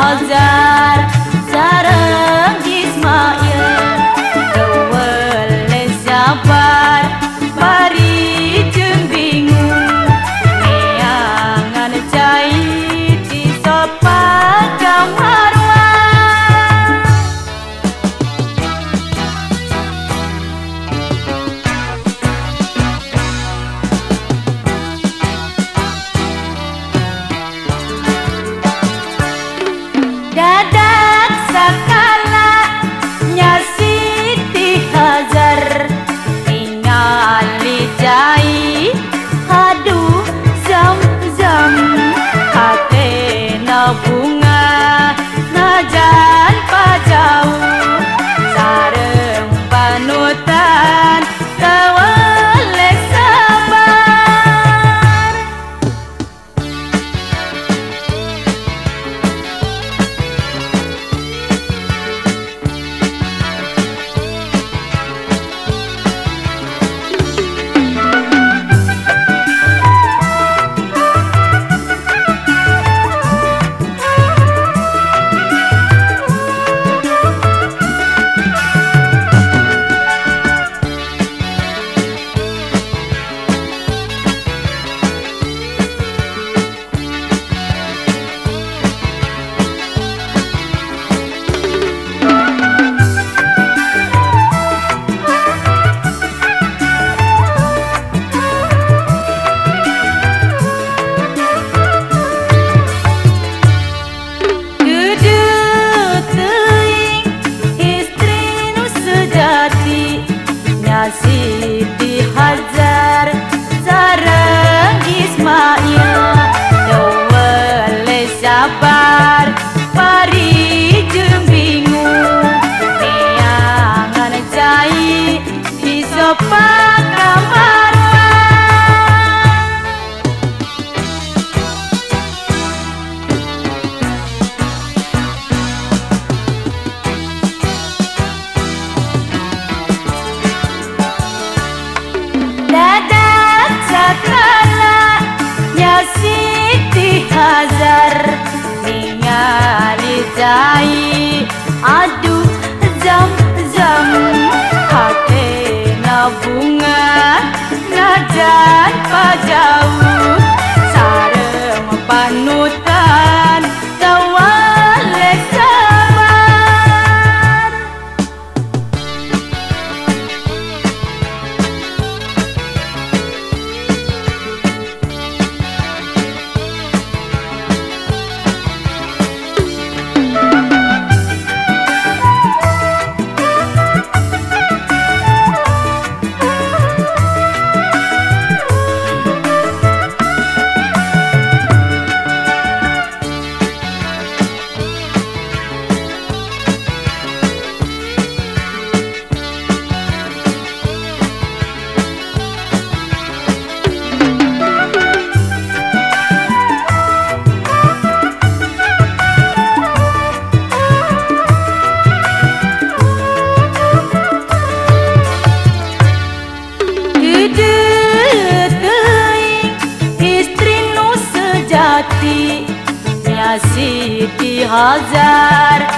Hajar sareng Ismail dewele sabar bari jeung bingung neangan cai di sopan kamarwa dadak sakala nya Siti Hajar ningali cai aduh zam-zam hatena bunga najan pajauh sareng panutan tawalek sabar Siti Hajar sareng Ismail dewele sabar bari jeung bingung neangan cai di sopan kamarwa dadak sakala nya Siti Hajar ningali cai aduh zam-zam hatena bunga najan pajauh sareng panutan tawalek sabar Istri nu sejati nya Siti Hajar